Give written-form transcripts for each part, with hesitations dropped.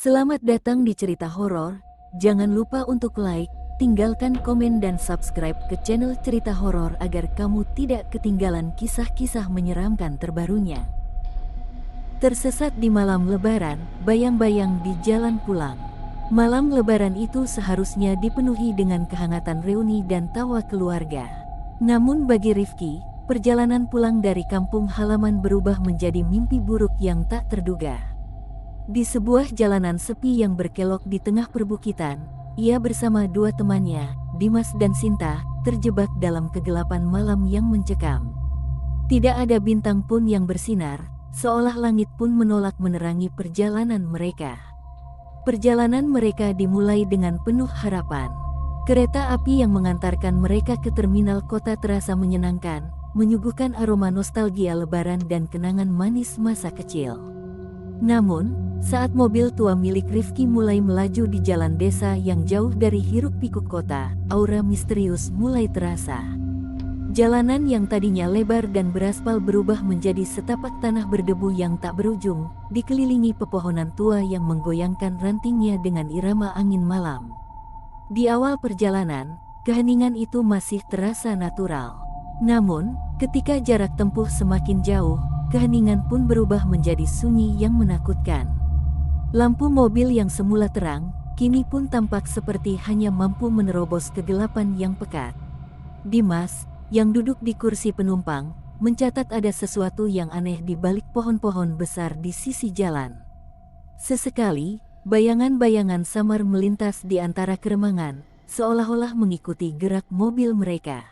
Selamat datang di cerita horor. Jangan lupa untuk like, tinggalkan komen dan subscribe ke channel cerita horor agar kamu tidak ketinggalan kisah-kisah menyeramkan terbarunya. Tersesat di malam lebaran, bayang-bayang di jalan pulang. Malam lebaran itu seharusnya dipenuhi dengan kehangatan reuni dan tawa keluarga. Namun bagi Rifki, perjalanan pulang dari kampung halaman berubah menjadi mimpi buruk yang tak terduga. Di sebuah jalanan sepi yang berkelok di tengah perbukitan, ia bersama dua temannya, Dimas dan Sinta, terjebak dalam kegelapan malam yang mencekam. Tidak ada bintang pun yang bersinar, seolah langit pun menolak menerangi perjalanan mereka. Perjalanan mereka dimulai dengan penuh harapan. Kereta api yang mengantarkan mereka ke terminal kota terasa menyenangkan, menyuguhkan aroma nostalgia lebaran dan kenangan manis masa kecil. Namun, saat mobil tua milik Rifki mulai melaju di jalan desa yang jauh dari hiruk-pikuk kota, aura misterius mulai terasa. Jalanan yang tadinya lebar dan beraspal berubah menjadi setapak tanah berdebu yang tak berujung, dikelilingi pepohonan tua yang menggoyangkan rantingnya dengan irama angin malam. Di awal perjalanan, keheningan itu masih terasa natural. Namun, ketika jarak tempuh semakin jauh, keheningan pun berubah menjadi sunyi yang menakutkan. Lampu mobil yang semula terang, kini pun tampak seperti hanya mampu menerobos kegelapan yang pekat. Dimas, yang duduk di kursi penumpang, mencatat ada sesuatu yang aneh di balik pohon-pohon besar di sisi jalan. Sesekali, bayangan-bayangan samar melintas di antara keremangan, seolah-olah mengikuti gerak mobil mereka.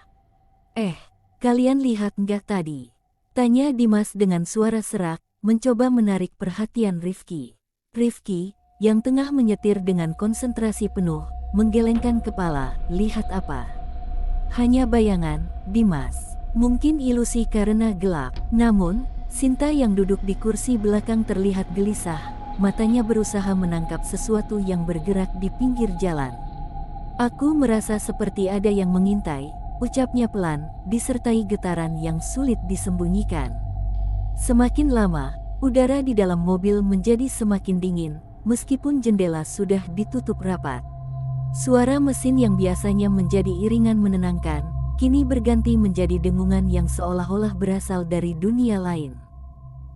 Kalian lihat nggak tadi? Tanya Dimas dengan suara serak, mencoba menarik perhatian Rifki. Rifki, yang tengah menyetir dengan konsentrasi penuh, menggelengkan kepala. Lihat apa? Hanya bayangan, Dimas. Mungkin ilusi karena gelap. Namun, Sinta yang duduk di kursi belakang terlihat gelisah, matanya berusaha menangkap sesuatu yang bergerak di pinggir jalan. Aku merasa seperti ada yang mengintai, ucapnya pelan, disertai getaran yang sulit disembunyikan. Semakin lama, udara di dalam mobil menjadi semakin dingin, meskipun jendela sudah ditutup rapat. Suara mesin yang biasanya menjadi iringan menenangkan, kini berganti menjadi dengungan yang seolah-olah berasal dari dunia lain.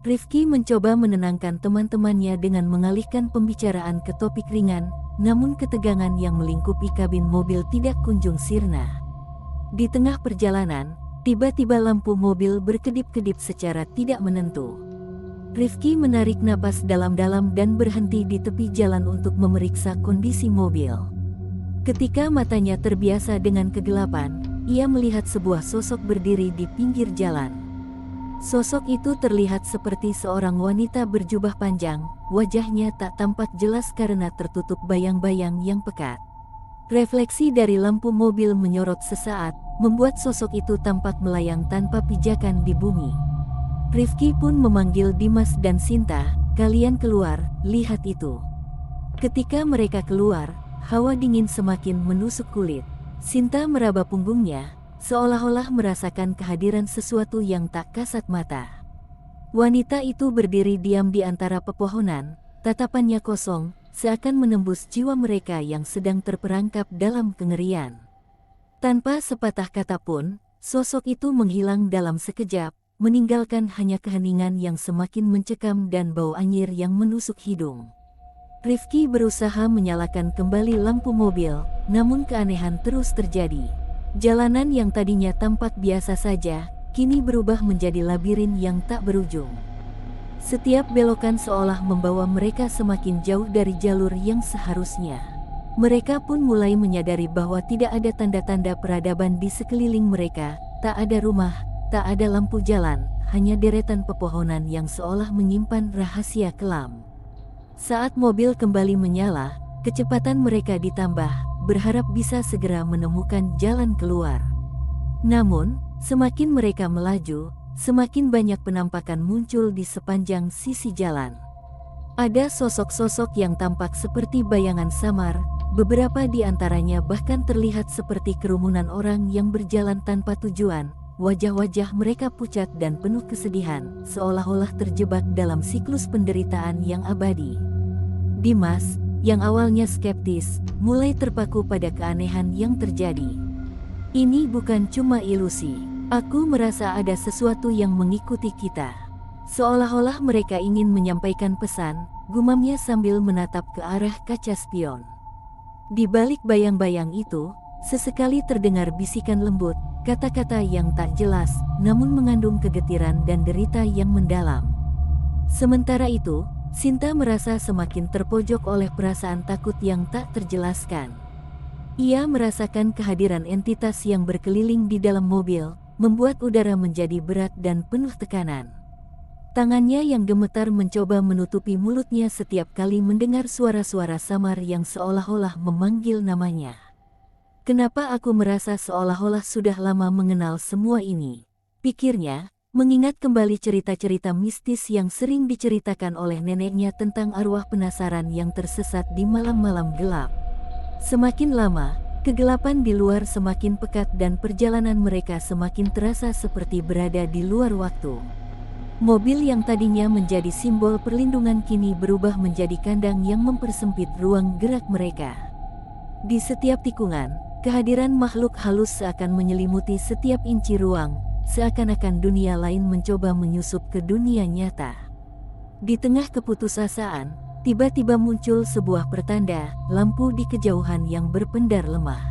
Rifki mencoba menenangkan teman-temannya dengan mengalihkan pembicaraan ke topik ringan, namun ketegangan yang melingkupi kabin mobil tidak kunjung sirna. Di tengah perjalanan, tiba-tiba lampu mobil berkedip-kedip secara tidak menentu. Rifki menarik napas dalam-dalam dan berhenti di tepi jalan untuk memeriksa kondisi mobil. Ketika matanya terbiasa dengan kegelapan, ia melihat sebuah sosok berdiri di pinggir jalan. Sosok itu terlihat seperti seorang wanita berjubah panjang, wajahnya tak tampak jelas karena tertutup bayang-bayang yang pekat. Refleksi dari lampu mobil menyorot sesaat, membuat sosok itu tampak melayang tanpa pijakan di bumi. Rifki pun memanggil Dimas dan Sinta, "Kalian keluar, lihat itu." Ketika mereka keluar, hawa dingin semakin menusuk kulit. Sinta meraba punggungnya, seolah-olah merasakan kehadiran sesuatu yang tak kasat mata. Wanita itu berdiri diam di antara pepohonan, tatapannya kosong, seakan menembus jiwa mereka yang sedang terperangkap dalam kengerian. Tanpa sepatah kata pun, sosok itu menghilang dalam sekejap, meninggalkan hanya keheningan yang semakin mencekam dan bau anyir yang menusuk hidung. Rifki berusaha menyalakan kembali lampu mobil, namun keanehan terus terjadi. Jalanan yang tadinya tampak biasa saja, kini berubah menjadi labirin yang tak berujung. Setiap belokan seolah membawa mereka semakin jauh dari jalur yang seharusnya. Mereka pun mulai menyadari bahwa tidak ada tanda-tanda peradaban di sekeliling mereka, tak ada rumah, tak ada lampu jalan, hanya deretan pepohonan yang seolah menyimpan rahasia kelam. Saat mobil kembali menyala, kecepatan mereka ditambah, berharap bisa segera menemukan jalan keluar. Namun, semakin mereka melaju, semakin banyak penampakan muncul di sepanjang sisi jalan. Ada sosok-sosok yang tampak seperti bayangan samar, beberapa di antaranya bahkan terlihat seperti kerumunan orang yang berjalan tanpa tujuan. Wajah-wajah mereka pucat dan penuh kesedihan, seolah-olah terjebak dalam siklus penderitaan yang abadi. Dimas, yang awalnya skeptis, mulai terpaku pada keanehan yang terjadi. Ini bukan cuma ilusi. Aku merasa ada sesuatu yang mengikuti kita. Seolah-olah mereka ingin menyampaikan pesan, gumamnya sambil menatap ke arah kaca spion. Di balik bayang-bayang itu, sesekali terdengar bisikan lembut, kata-kata yang tak jelas, namun mengandung kegetiran dan derita yang mendalam. Sementara itu, Sinta merasa semakin terpojok oleh perasaan takut yang tak terjelaskan. Ia merasakan kehadiran entitas yang berkeliling di dalam mobil, membuat udara menjadi berat dan penuh tekanan. Tangannya yang gemetar mencoba menutupi mulutnya setiap kali mendengar suara-suara samar yang seolah-olah memanggil namanya. Kenapa aku merasa seolah-olah sudah lama mengenal semua ini? Pikirnya, mengingat kembali cerita-cerita mistis yang sering diceritakan oleh neneknya tentang arwah penasaran yang tersesat di malam-malam gelap. Semakin lama, kegelapan di luar semakin pekat dan perjalanan mereka semakin terasa seperti berada di luar waktu. Mobil yang tadinya menjadi simbol perlindungan kini berubah menjadi kandang yang mempersempit ruang gerak mereka. Di setiap tikungan, kehadiran makhluk halus seakan menyelimuti setiap inci ruang, seakan-akan dunia lain mencoba menyusup ke dunia nyata. Di tengah keputusasaan, tiba-tiba muncul sebuah pertanda, lampu di kejauhan yang berpendar lemah.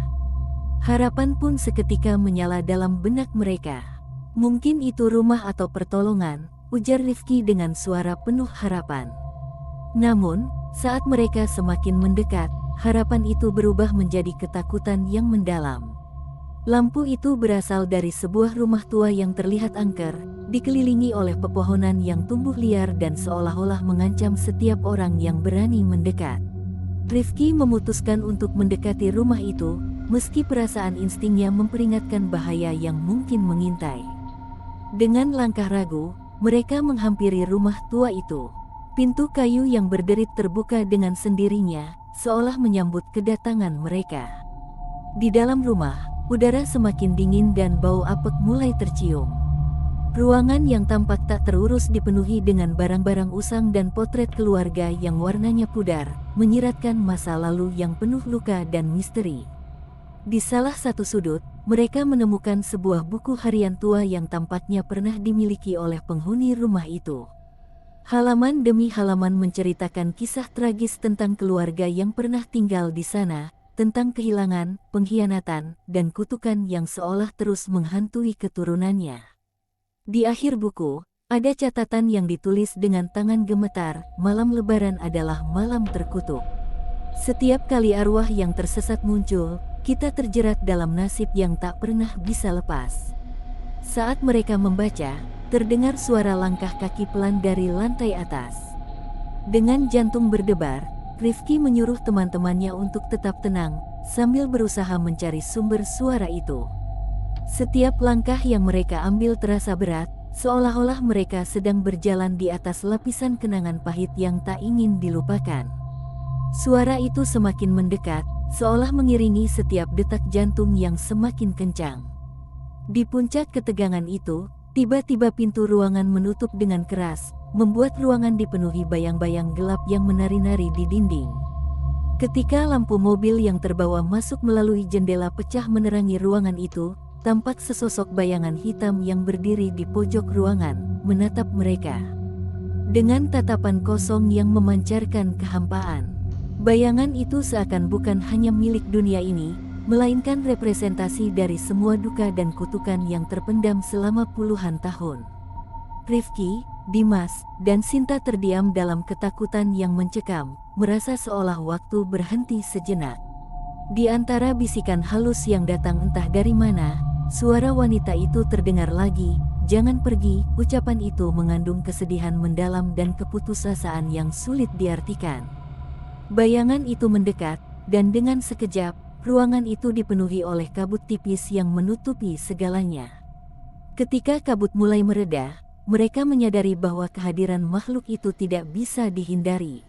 Harapan pun seketika menyala dalam benak mereka. Mungkin itu rumah atau pertolongan, ujar Rifki dengan suara penuh harapan. Namun, saat mereka semakin mendekat, harapan itu berubah menjadi ketakutan yang mendalam. Lampu itu berasal dari sebuah rumah tua yang terlihat angker, dikelilingi oleh pepohonan yang tumbuh liar dan seolah-olah mengancam setiap orang yang berani mendekat. Rifki memutuskan untuk mendekati rumah itu, meski perasaan instingnya memperingatkan bahaya yang mungkin mengintai. Dengan langkah ragu, mereka menghampiri rumah tua itu. Pintu kayu yang berderit terbuka dengan sendirinya, seolah menyambut kedatangan mereka. Di dalam rumah, udara semakin dingin dan bau apek mulai tercium. Ruangan yang tampak tak terurus dipenuhi dengan barang-barang usang dan potret keluarga yang warnanya pudar, menyiratkan masa lalu yang penuh luka dan misteri. Di salah satu sudut, mereka menemukan sebuah buku harian tua yang tampaknya pernah dimiliki oleh penghuni rumah itu. Halaman demi halaman menceritakan kisah tragis tentang keluarga yang pernah tinggal di sana, tentang kehilangan, pengkhianatan, dan kutukan yang seolah terus menghantui keturunannya. Di akhir buku, ada catatan yang ditulis dengan tangan gemetar, malam lebaran adalah malam terkutuk. Setiap kali arwah yang tersesat muncul, kita terjerat dalam nasib yang tak pernah bisa lepas. Saat mereka membaca, terdengar suara langkah kaki pelan dari lantai atas. Dengan jantung berdebar, Rifki menyuruh teman-temannya untuk tetap tenang, sambil berusaha mencari sumber suara itu. Setiap langkah yang mereka ambil terasa berat, seolah-olah mereka sedang berjalan di atas lapisan kenangan pahit yang tak ingin dilupakan. Suara itu semakin mendekat, seolah mengiringi setiap detak jantung yang semakin kencang. Di puncak ketegangan itu, tiba-tiba pintu ruangan menutup dengan keras, membuat ruangan dipenuhi bayang-bayang gelap yang menari-nari di dinding. Ketika lampu mobil yang terbawa masuk melalui jendela pecah menerangi ruangan itu, tampak sesosok bayangan hitam yang berdiri di pojok ruangan, menatap mereka. Dengan tatapan kosong yang memancarkan kehampaan. Bayangan itu seakan bukan hanya milik dunia ini, melainkan representasi dari semua duka dan kutukan yang terpendam selama puluhan tahun. Rifki, Dimas, dan Sinta terdiam dalam ketakutan yang mencekam, merasa seolah waktu berhenti sejenak. Di antara bisikan halus yang datang entah dari mana, suara wanita itu terdengar lagi, "Jangan pergi." Ucapan itu mengandung kesedihan mendalam dan keputusasaan yang sulit diartikan. Bayangan itu mendekat, dan dengan sekejap, ruangan itu dipenuhi oleh kabut tipis yang menutupi segalanya. Ketika kabut mulai mereda, mereka menyadari bahwa kehadiran makhluk itu tidak bisa dihindari.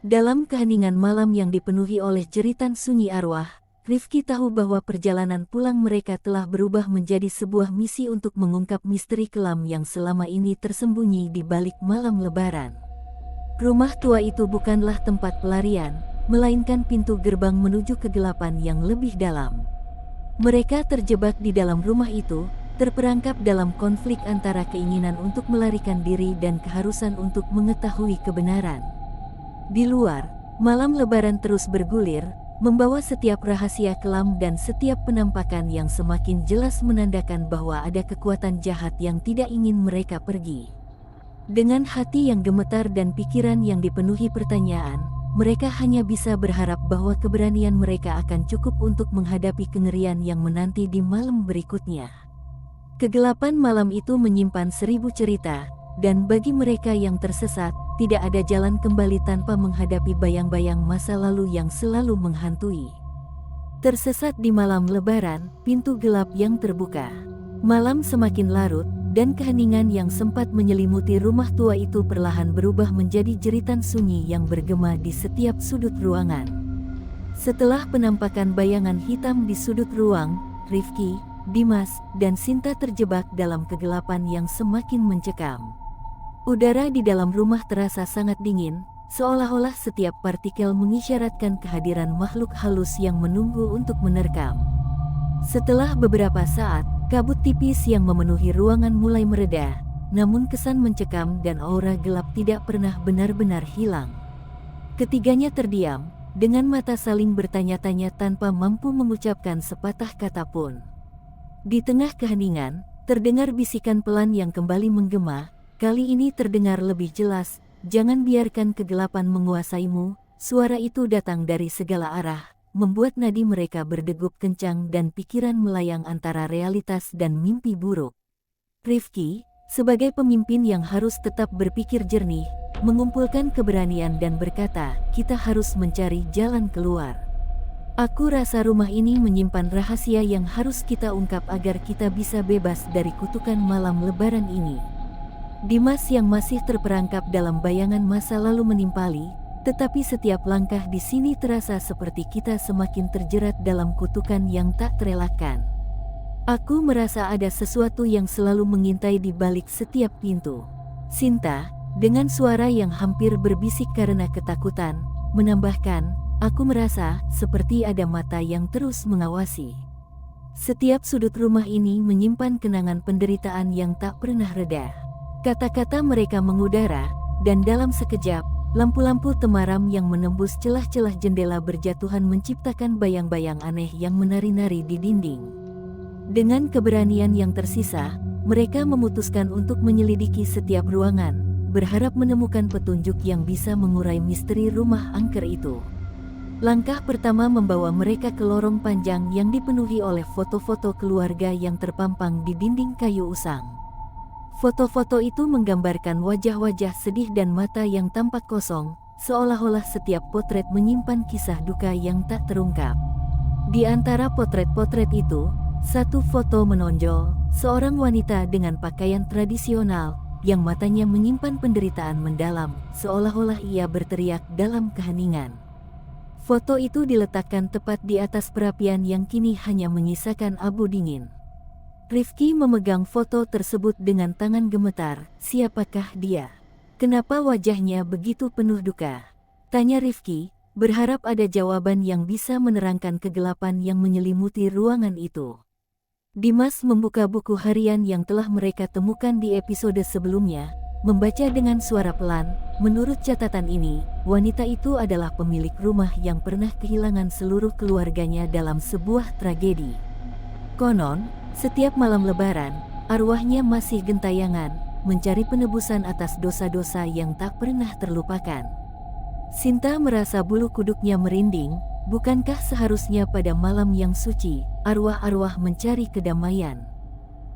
Dalam keheningan malam yang dipenuhi oleh jeritan sunyi arwah, Rifki tahu bahwa perjalanan pulang mereka telah berubah menjadi sebuah misi untuk mengungkap misteri kelam yang selama ini tersembunyi di balik malam lebaran. Rumah tua itu bukanlah tempat pelarian, melainkan pintu gerbang menuju kegelapan yang lebih dalam. Mereka terjebak di dalam rumah itu, terperangkap dalam konflik antara keinginan untuk melarikan diri dan keharusan untuk mengetahui kebenaran. Di luar, malam lebaran terus bergulir, membawa setiap rahasia kelam dan setiap penampakan yang semakin jelas menandakan bahwa ada kekuatan jahat yang tidak ingin mereka pergi. Dengan hati yang gemetar dan pikiran yang dipenuhi pertanyaan, mereka hanya bisa berharap bahwa keberanian mereka akan cukup untuk menghadapi kengerian yang menanti di malam berikutnya. Kegelapan malam itu menyimpan 1000 cerita, dan bagi mereka yang tersesat, tidak ada jalan kembali tanpa menghadapi bayang-bayang masa lalu yang selalu menghantui. Tersesat di malam lebaran, pintu gelap yang terbuka. Malam semakin larut, dan keheningan yang sempat menyelimuti rumah tua itu perlahan berubah menjadi jeritan sunyi yang bergema di setiap sudut ruangan. Setelah penampakan bayangan hitam di sudut ruang, Rifki, Dimas, dan Sinta terjebak dalam kegelapan yang semakin mencekam. Udara di dalam rumah terasa sangat dingin, seolah-olah setiap partikel mengisyaratkan kehadiran makhluk halus yang menunggu untuk menerkam. Setelah beberapa saat, kabut tipis yang memenuhi ruangan mulai mereda, namun kesan mencekam dan aura gelap tidak pernah benar-benar hilang. Ketiganya terdiam, dengan mata saling bertanya-tanya tanpa mampu mengucapkan sepatah kata pun. Di tengah keheningan, terdengar bisikan pelan yang kembali menggema, kali ini terdengar lebih jelas, "Jangan biarkan kegelapan menguasaimu." Suara itu datang dari segala arah, membuat nadi mereka berdegup kencang dan pikiran melayang antara realitas dan mimpi buruk. Rifki, sebagai pemimpin yang harus tetap berpikir jernih, mengumpulkan keberanian dan berkata, "Kita harus mencari jalan keluar. Aku rasa rumah ini menyimpan rahasia yang harus kita ungkap agar kita bisa bebas dari kutukan malam lebaran ini." Dimas yang masih terperangkap dalam bayangan masa lalu menimpali, "Tetapi setiap langkah di sini terasa seperti kita semakin terjerat dalam kutukan yang tak terelakkan. Aku merasa ada sesuatu yang selalu mengintai di balik setiap pintu." Sinta, dengan suara yang hampir berbisik karena ketakutan, menambahkan, "Aku merasa seperti ada mata yang terus mengawasi. Setiap sudut rumah ini menyimpan kenangan penderitaan yang tak pernah reda." Kata-kata mereka mengudara, dan dalam sekejap, lampu-lampu temaram yang menembus celah-celah jendela berjatuhan menciptakan bayang-bayang aneh yang menari-nari di dinding. Dengan keberanian yang tersisa, mereka memutuskan untuk menyelidiki setiap ruangan, berharap menemukan petunjuk yang bisa mengurai misteri rumah angker itu. Langkah pertama membawa mereka ke lorong panjang yang dipenuhi oleh foto-foto keluarga yang terpampang di dinding kayu usang. Foto-foto itu menggambarkan wajah-wajah sedih dan mata yang tampak kosong, seolah-olah setiap potret menyimpan kisah duka yang tak terungkap. Di antara potret-potret itu, satu foto menonjol, seorang wanita dengan pakaian tradisional, yang matanya menyimpan penderitaan mendalam, seolah-olah ia berteriak dalam keheningan. Foto itu diletakkan tepat di atas perapian yang kini hanya menyisakan abu dingin. Rifki memegang foto tersebut dengan tangan gemetar. "Siapakah dia? Kenapa wajahnya begitu penuh duka?" tanya Rifki, berharap ada jawaban yang bisa menerangkan kegelapan yang menyelimuti ruangan itu. Dimas membuka buku harian yang telah mereka temukan di episode sebelumnya, membaca dengan suara pelan. "Menurut catatan ini, wanita itu adalah pemilik rumah yang pernah kehilangan seluruh keluarganya dalam sebuah tragedi. Konon, setiap malam lebaran, arwahnya masih gentayangan, mencari penebusan atas dosa-dosa yang tak pernah terlupakan." Sinta merasa bulu kuduknya merinding. Bukankah seharusnya pada malam yang suci, arwah-arwah mencari kedamaian?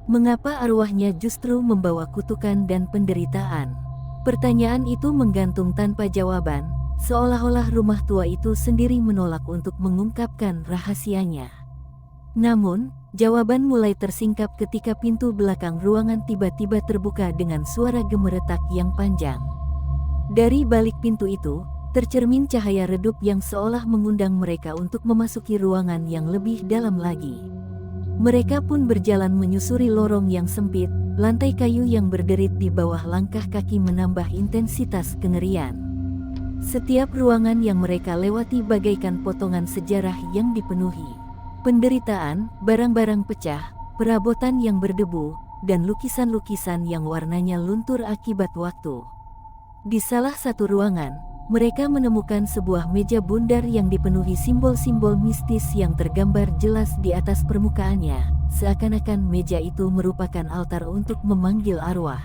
Mengapa arwahnya justru membawa kutukan dan penderitaan? Pertanyaan itu menggantung tanpa jawaban, seolah-olah rumah tua itu sendiri menolak untuk mengungkapkan rahasianya. Namun, jawaban mulai tersingkap ketika pintu belakang ruangan tiba-tiba terbuka dengan suara gemeretak yang panjang. Dari balik pintu itu, tercermin cahaya redup yang seolah mengundang mereka untuk memasuki ruangan yang lebih dalam lagi. Mereka pun berjalan menyusuri lorong yang sempit, lantai kayu yang berderit di bawah langkah kaki menambah intensitas kengerian. Setiap ruangan yang mereka lewati bagaikan potongan sejarah yang dipenuhi penderitaan, barang-barang pecah, perabotan yang berdebu, dan lukisan-lukisan yang warnanya luntur akibat waktu. Di salah satu ruangan, mereka menemukan sebuah meja bundar yang dipenuhi simbol-simbol mistis yang tergambar jelas di atas permukaannya, seakan-akan meja itu merupakan altar untuk memanggil arwah.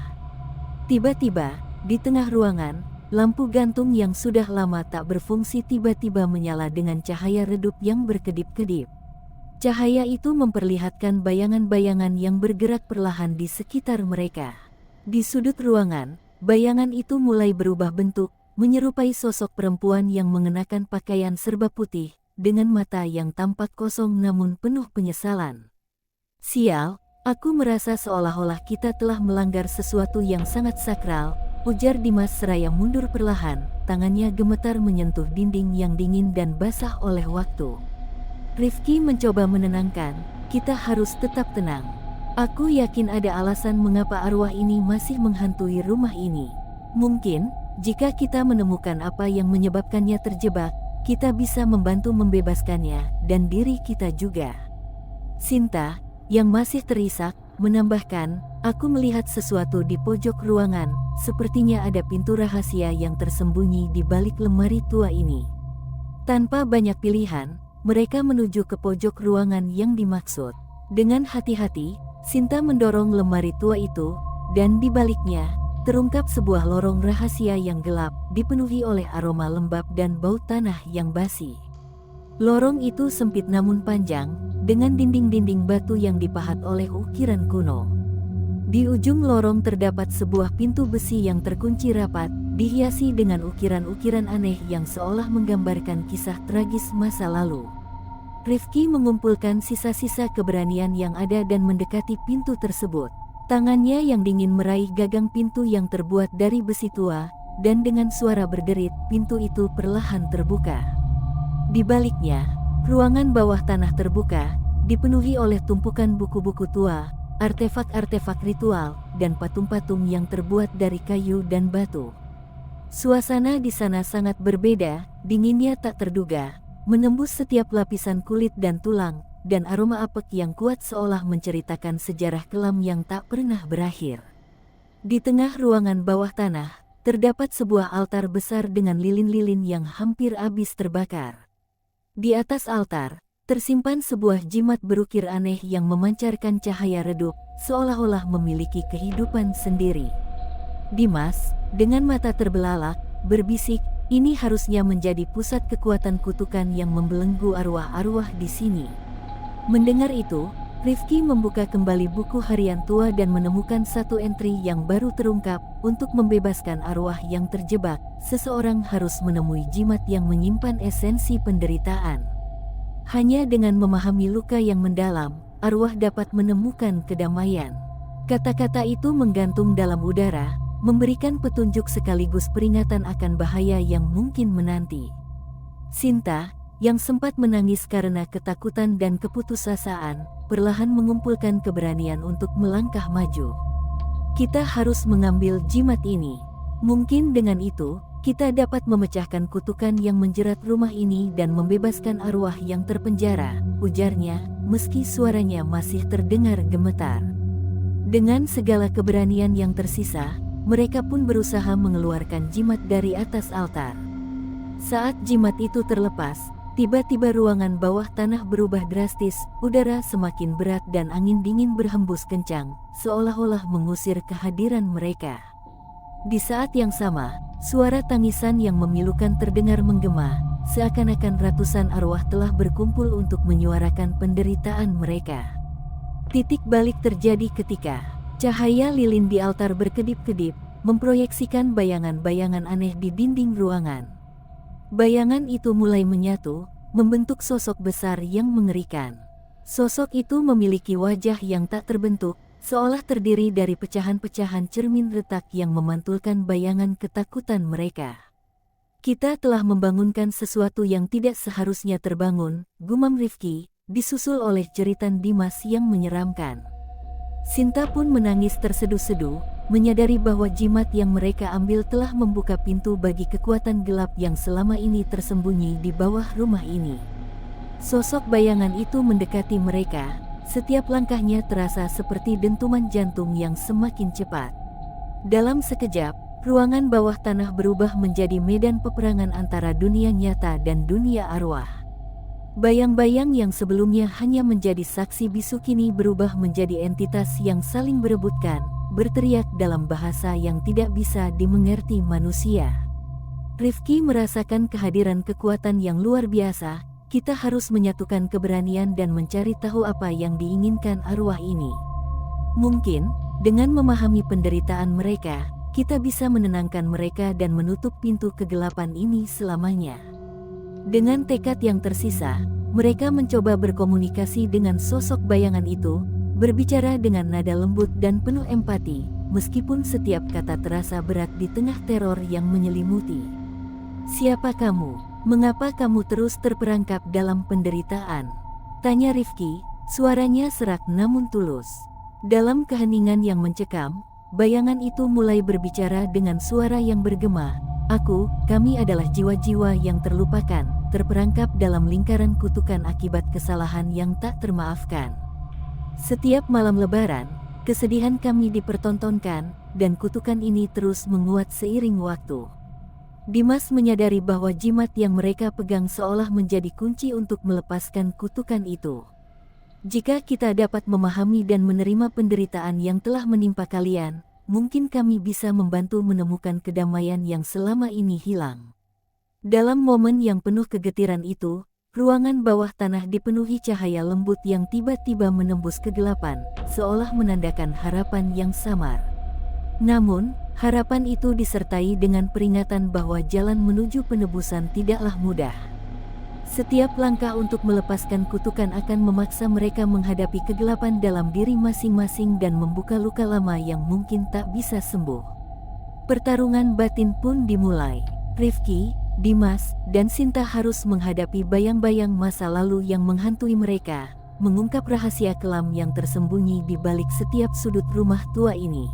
Tiba-tiba, di tengah ruangan, lampu gantung yang sudah lama tak berfungsi tiba-tiba menyala dengan cahaya redup yang berkedip-kedip. Cahaya itu memperlihatkan bayangan-bayangan yang bergerak perlahan di sekitar mereka. Di sudut ruangan, bayangan itu mulai berubah bentuk, menyerupai sosok perempuan yang mengenakan pakaian serba putih, dengan mata yang tampak kosong namun penuh penyesalan. "Sial, aku merasa seolah-olah kita telah melanggar sesuatu yang sangat sakral," ujar Dimas seraya mundur perlahan, tangannya gemetar menyentuh dinding yang dingin dan basah oleh waktu. Rifki mencoba menenangkan, "Kita harus tetap tenang. Aku yakin ada alasan mengapa arwah ini masih menghantui rumah ini. Mungkin, jika kita menemukan apa yang menyebabkannya terjebak, kita bisa membantu membebaskannya dan diri kita juga." Sinta, yang masih terisak, menambahkan, "Aku melihat sesuatu di pojok ruangan, sepertinya ada pintu rahasia yang tersembunyi di balik lemari tua ini." Tanpa banyak pilihan, mereka menuju ke pojok ruangan yang dimaksud. Dengan hati-hati, Sinta mendorong lemari tua itu, dan di baliknya, terungkap sebuah lorong rahasia yang gelap, dipenuhi oleh aroma lembab dan bau tanah yang basi. Lorong itu sempit namun panjang, dengan dinding-dinding batu yang dipahat oleh ukiran kuno. Di ujung lorong terdapat sebuah pintu besi yang terkunci rapat, dihiasi dengan ukiran-ukiran aneh yang seolah menggambarkan kisah tragis masa lalu. Rifki mengumpulkan sisa-sisa keberanian yang ada dan mendekati pintu tersebut. Tangannya yang dingin meraih gagang pintu yang terbuat dari besi tua, dan dengan suara berderit, pintu itu perlahan terbuka. Di baliknya, ruangan bawah tanah terbuka, dipenuhi oleh tumpukan buku-buku tua, artefak-artefak ritual, dan patung-patung yang terbuat dari kayu dan batu. Suasana di sana sangat berbeda, dinginnya tak terduga, menembus setiap lapisan kulit dan tulang, dan aroma apek yang kuat seolah menceritakan sejarah kelam yang tak pernah berakhir. Di tengah ruangan bawah tanah, terdapat sebuah altar besar dengan lilin-lilin yang hampir habis terbakar. Di atas altar, tersimpan sebuah jimat berukir aneh yang memancarkan cahaya redup, seolah-olah memiliki kehidupan sendiri. Dimas, dengan mata terbelalak, berbisik, "Ini harusnya menjadi pusat kekuatan kutukan yang membelenggu arwah-arwah di sini." Mendengar itu, Rifki membuka kembali buku harian tua dan menemukan satu entry yang baru terungkap. Untuk membebaskan arwah yang terjebak, seseorang harus menemui jimat yang menyimpan esensi penderitaan. Hanya dengan memahami luka yang mendalam, arwah dapat menemukan kedamaian. Kata-kata itu menggantung dalam udara, memberikan petunjuk sekaligus peringatan akan bahaya yang mungkin menanti. Sinta, yang sempat menangis karena ketakutan dan keputusasaan, perlahan mengumpulkan keberanian untuk melangkah maju. "Kita harus mengambil jimat ini. Mungkin dengan itu, kita dapat memecahkan kutukan yang menjerat rumah ini dan membebaskan arwah yang terpenjara," ujarnya, meski suaranya masih terdengar gemetar. Dengan segala keberanian yang tersisa, mereka pun berusaha mengeluarkan jimat dari atas altar. Saat jimat itu terlepas, tiba-tiba ruangan bawah tanah berubah drastis, udara semakin berat dan angin dingin berhembus kencang, seolah-olah mengusir kehadiran mereka. Di saat yang sama, suara tangisan yang memilukan terdengar menggema, seakan-akan ratusan arwah telah berkumpul untuk menyuarakan penderitaan mereka. Titik balik terjadi ketika cahaya lilin di altar berkedip-kedip, memproyeksikan bayangan-bayangan aneh di dinding ruangan. Bayangan itu mulai menyatu, membentuk sosok besar yang mengerikan. Sosok itu memiliki wajah yang tak terbentuk, seolah terdiri dari pecahan-pecahan cermin retak yang memantulkan bayangan ketakutan mereka. "Kita telah membangunkan sesuatu yang tidak seharusnya terbangun," gumam Rifki, disusul oleh jeritan Dimas yang menyeramkan. Sinta pun menangis terseduh-seduh, menyadari bahwa jimat yang mereka ambil telah membuka pintu bagi kekuatan gelap yang selama ini tersembunyi di bawah rumah ini. Sosok bayangan itu mendekati mereka, setiap langkahnya terasa seperti dentuman jantung yang semakin cepat. Dalam sekejap, ruangan bawah tanah berubah menjadi medan peperangan antara dunia nyata dan dunia arwah. Bayang-bayang yang sebelumnya hanya menjadi saksi bisu kini berubah menjadi entitas yang saling berebutkan, berteriak dalam bahasa yang tidak bisa dimengerti manusia. Rifki merasakan kehadiran kekuatan yang luar biasa. Kita harus menyatukan keberanian dan mencari tahu apa yang diinginkan arwah ini. Mungkin, dengan memahami penderitaan mereka, kita bisa menenangkan mereka dan menutup pintu kegelapan ini selamanya. Dengan tekad yang tersisa, mereka mencoba berkomunikasi dengan sosok bayangan itu, berbicara dengan nada lembut dan penuh empati, meskipun setiap kata terasa berat di tengah teror yang menyelimuti. "Siapa kamu? Mengapa kamu terus terperangkap dalam penderitaan?" tanya Rifki, suaranya serak namun tulus. Dalam keheningan yang mencekam, bayangan itu mulai berbicara dengan suara yang bergema. Kami adalah jiwa-jiwa yang terlupakan, terperangkap dalam lingkaran kutukan akibat kesalahan yang tak termaafkan. Setiap malam lebaran, kesedihan kami dipertontonkan, dan kutukan ini terus menguat seiring waktu." Dimas menyadari bahwa jimat yang mereka pegang seolah menjadi kunci untuk melepaskan kutukan itu. "Jika kita dapat memahami dan menerima penderitaan yang telah menimpa kalian, mungkin kami bisa membantu menemukan kedamaian yang selama ini hilang." Dalam momen yang penuh kegetiran itu, ruangan bawah tanah dipenuhi cahaya lembut yang tiba-tiba menembus kegelapan, seolah menandakan harapan yang samar. Namun, harapan itu disertai dengan peringatan bahwa jalan menuju penebusan tidaklah mudah. Setiap langkah untuk melepaskan kutukan akan memaksa mereka menghadapi kegelapan dalam diri masing-masing dan membuka luka lama yang mungkin tak bisa sembuh. Pertarungan batin pun dimulai. Rifki, Dimas, dan Sinta harus menghadapi bayang-bayang masa lalu yang menghantui mereka, mengungkap rahasia kelam yang tersembunyi di balik setiap sudut rumah tua ini.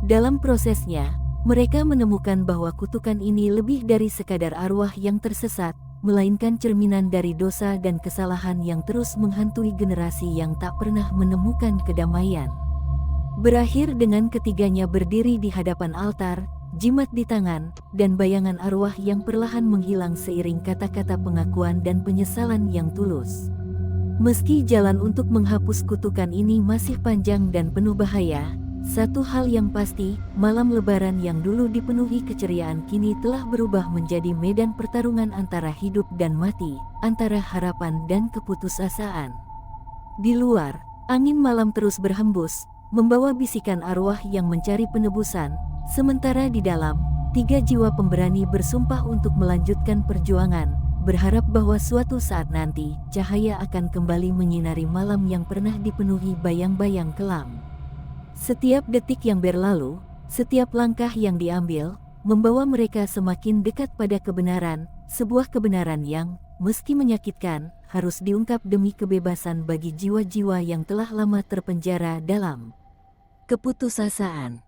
Dalam prosesnya, mereka menemukan bahwa kutukan ini lebih dari sekadar arwah yang tersesat, melainkan cerminan dari dosa dan kesalahan yang terus menghantui generasi yang tak pernah menemukan kedamaian. Berakhir dengan ketiganya berdiri di hadapan altar, jimat di tangan, dan bayangan arwah yang perlahan menghilang seiring kata-kata pengakuan dan penyesalan yang tulus. Meski jalan untuk menghapus kutukan ini masih panjang dan penuh bahaya, satu hal yang pasti, malam lebaran yang dulu dipenuhi keceriaan kini telah berubah menjadi medan pertarungan antara hidup dan mati, antara harapan dan keputusasaan. Di luar, angin malam terus berhembus, membawa bisikan arwah yang mencari penebusan, sementara di dalam, 3 jiwa pemberani bersumpah untuk melanjutkan perjuangan, berharap bahwa suatu saat nanti, cahaya akan kembali menyinari malam yang pernah dipenuhi bayang-bayang kelam. Setiap detik yang berlalu, setiap langkah yang diambil, membawa mereka semakin dekat pada kebenaran, sebuah kebenaran yang, meski menyakitkan, harus diungkap demi kebebasan bagi jiwa-jiwa yang telah lama terpenjara dalam keputusasaan.